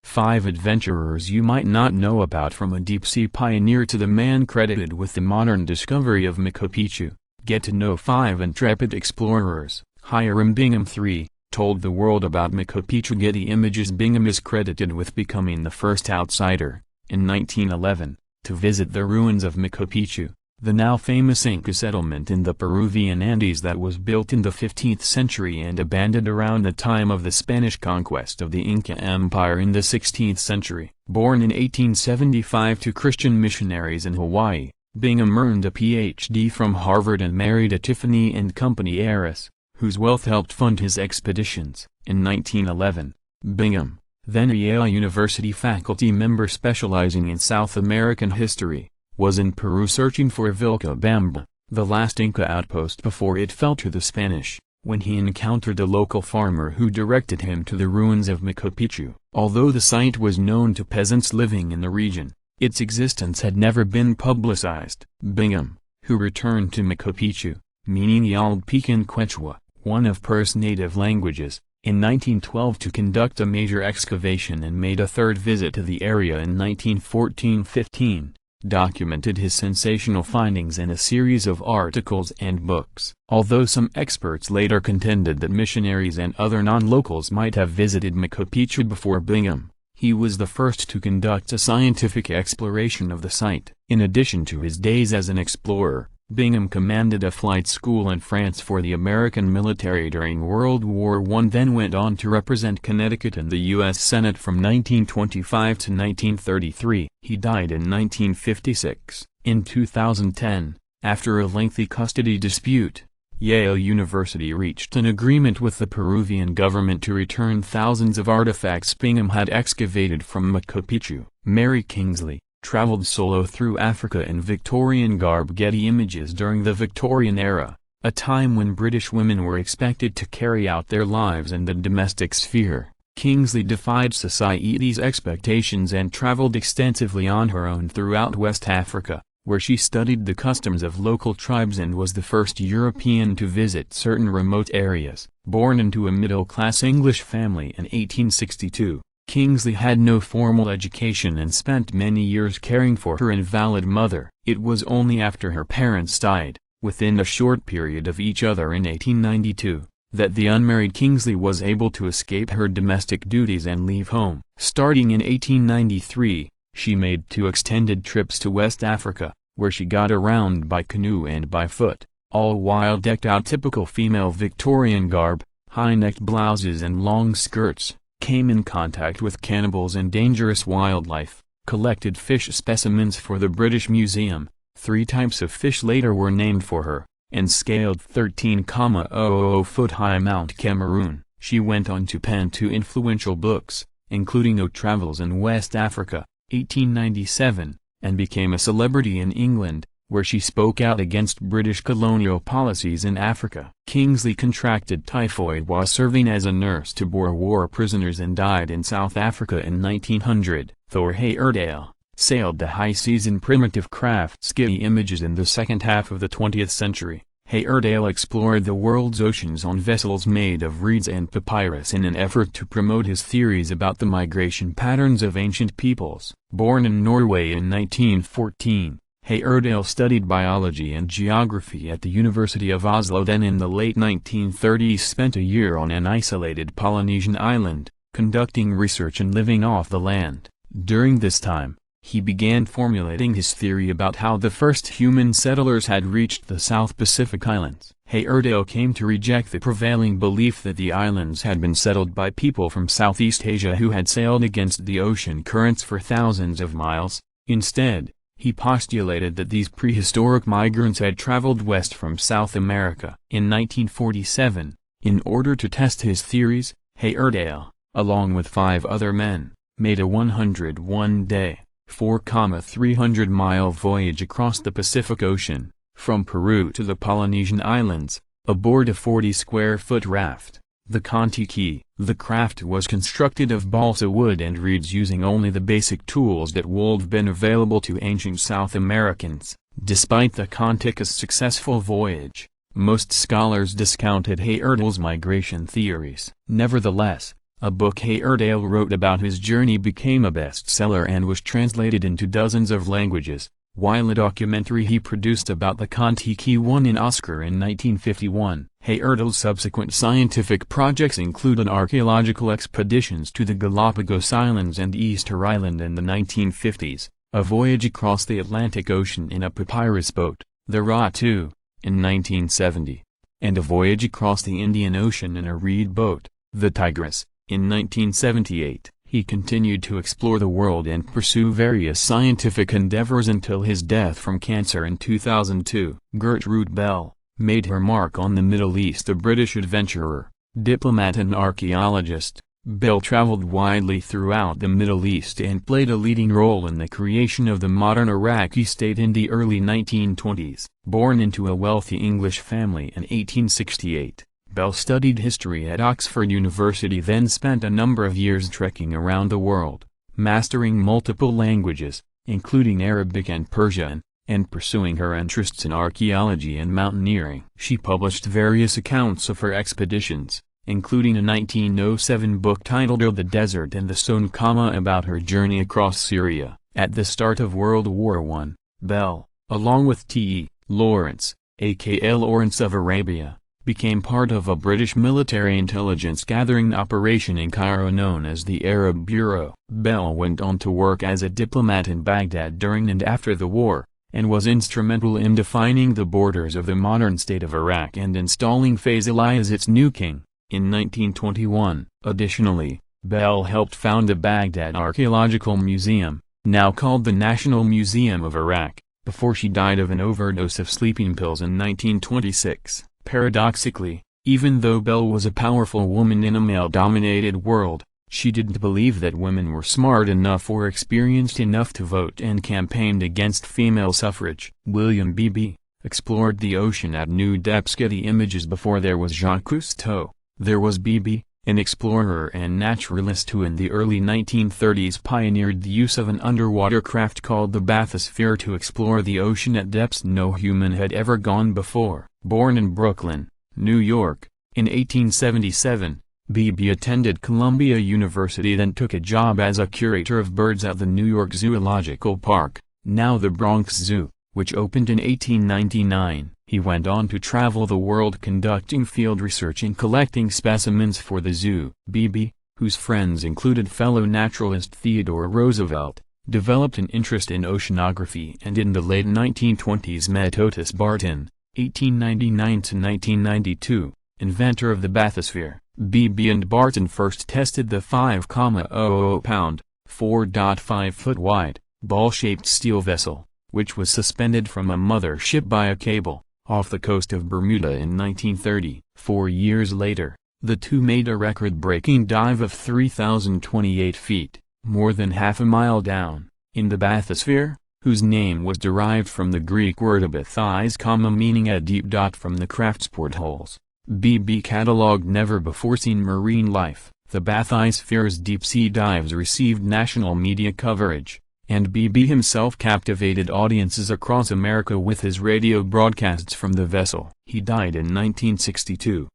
5 adventurers you might not know about, from a deep-sea pioneer to the man credited with the modern discovery of Machu Picchu. Get to know 5 intrepid explorers. Hiram Bingham III told the world about Machu Picchu. Getty Images. Bingham is credited with becoming the first outsider, in 1911, to visit the ruins of Machu Picchu, the now famous Inca settlement in the Peruvian Andes that was built in the 15th century and abandoned around the time of the Spanish conquest of the Inca Empire in the 16th century. Born in 1875 to Christian missionaries in Hawaii, Bingham earned a Ph.D. from Harvard and married a Tiffany and Company heiress, whose wealth helped fund his expeditions. In 1911, Bingham, then a Yale University faculty member specializing in South American history, was in Peru searching for Vilcabamba, the last Inca outpost before it fell to the Spanish, when he encountered a local farmer who directed him to the ruins of Machu Picchu. Although the site was known to peasants living in the region, its existence had never been publicized. Bingham, who returned to Machu Picchu, meaning Yal'd Peak in Quechua, one of Peru's native languages, in 1912 to conduct a major excavation, and made a third visit to the area in 1914-15. Documented his sensational findings in a series of articles and books. Although some experts later contended that missionaries and other non-locals might have visited Machu Picchu before Bingham, he was the first to conduct a scientific exploration of the site. In addition to his days as an explorer, Bingham commanded a flight school in France for the American military during World War I, then went on to represent Connecticut in the U.S. Senate from 1925 to 1933. He died in 1956. In 2010, after a lengthy custody dispute, Yale University reached an agreement with the Peruvian government to return thousands of artifacts Bingham had excavated from Machu Picchu. Mary Kingsley traveled solo through Africa in Victorian garb. Getty Images. During the Victorian era, a time when British women were expected to carry out their lives in the domestic sphere, Kingsley defied society's expectations and traveled extensively on her own throughout West Africa, where she studied the customs of local tribes and was the first European to visit certain remote areas. Born into a middle-class English family in 1862, Kingsley had no formal education and spent many years caring for her invalid mother. It was only after her parents died, within a short period of each other in 1892, that the unmarried Kingsley was able to escape her domestic duties and leave home. Starting in 1893, she made 2 extended trips to West Africa, where she got around by canoe and by foot, all while decked out typical female Victorian garb, high-necked blouses and long skirts, came in contact with cannibals and dangerous wildlife, collected fish specimens for the British Museum, 3 types of fish later were named for her, and scaled 13,000-foot-high Mount Cameroon. She went on to pen 2 influential books, including No Travels in West Africa, 1897, and became a celebrity in England, where she spoke out against British colonial policies in Africa. Kingsley contracted typhoid while serving as a nurse to Boer War prisoners and died in South Africa in 1900. Thor Heyerdahl sailed the high seas in primitive crafts. Getty Images. In the second half of the 20th century, Heyerdahl explored the world's oceans on vessels made of reeds and papyrus in an effort to promote his theories about the migration patterns of ancient peoples. Born in Norway in 1914, Heyerdahl studied biology and geography at the University of Oslo. Then in the late 1930s spent a year on an isolated Polynesian island, conducting research and living off the land. During this time, he began formulating his theory about how the first human settlers had reached the South Pacific Islands. Heyerdahl came to reject the prevailing belief that the islands had been settled by people from Southeast Asia who had sailed against the ocean currents for thousands of miles. Instead, he postulated that these prehistoric migrants had traveled west from South America. In 1947, in order to test his theories, Heyerdahl, along with 5 other men, made a 101-day, 4,300-mile voyage across the Pacific Ocean, from Peru to the Polynesian Islands, aboard a 40-square-foot raft, the Kon-Tiki. The craft was constructed of balsa wood and reeds using only the basic tools that would have been available to ancient South Americans. Despite the Kon-Tiki's successful voyage, most scholars discounted Heyerdahl's migration theories. Nevertheless, A book Heyerdahl wrote about his journey became a bestseller and was translated into dozens of languages, while a documentary he produced about the Kon-Tiki won an Oscar in 1951. Heyerdahl's subsequent scientific projects included archaeological expeditions to the Galapagos Islands and Easter Island in the 1950s, a voyage across the Atlantic Ocean in a papyrus boat, the Ra-2, in 1970, and a voyage across the Indian Ocean in a reed boat, the Tigris, in 1978. He continued to explore the world and pursue various scientific endeavors until his death from cancer in 2002. Gertrude Bell made her mark on the Middle East. A British adventurer, diplomat and archaeologist, Bell traveled widely throughout the Middle East and played a leading role in the creation of the modern Iraqi state in the early 1920s. Born into a wealthy English family in 1868, Bell studied history at Oxford University, then spent a number of years trekking around the world, mastering multiple languages, including Arabic and Persian, and pursuing her interests in archaeology and mountaineering. She published various accounts of her expeditions, including a 1907 book titled The Desert and the Stone, about her journey across Syria. At the start of World War I, Bell, along with T.E. Lawrence, aka Lawrence of Arabia, became part of a British military intelligence gathering operation in Cairo known as the Arab Bureau. Bell went on to work as a diplomat in Baghdad during and after the war, and was instrumental in defining the borders of the modern state of Iraq and installing Faisal I as its new king, in 1921. Additionally, Bell helped found the Baghdad Archaeological Museum, now called the National Museum of Iraq, before she died of an overdose of sleeping pills in 1926. Paradoxically, even though Bell was a powerful woman in a male-dominated world, she didn't believe that women were smart enough or experienced enough to vote and campaigned against female suffrage. William Beebe explored the ocean at new depths. Getty Images. Before there was Jacques Cousteau, there was Beebe, an explorer and naturalist who in the early 1930s pioneered the use of an underwater craft called the bathysphere to explore the ocean at depths no human had ever gone before. Born in Brooklyn, New York, in 1877, Beebe attended Columbia University, then took a job as a curator of birds at the New York Zoological Park, now the Bronx Zoo, which opened in 1899. He went on to travel the world conducting field research and collecting specimens for the zoo. Beebe, whose friends included fellow naturalist Theodore Roosevelt, developed an interest in oceanography, and in the late 1920s met Otis Barton, 1899 to 1992, inventor of the bathysphere. Beebe and Barton first tested the 5,000-pound, 4.5-foot wide, ball-shaped steel vessel, which was suspended from a mother ship by a cable, off the coast of Bermuda in 1930. 4 years later, the two made a record-breaking dive of 3,028 feet, more than half a mile down, in the bathysphere, whose name was derived from the Greek word abathis, meaning a deep dot from the craft's portholes. Beebe catalogued never-before-seen marine life. The bathysphere's deep-sea dives received national media coverage, and Beebe himself captivated audiences across America with his radio broadcasts from the vessel. He died in 1962.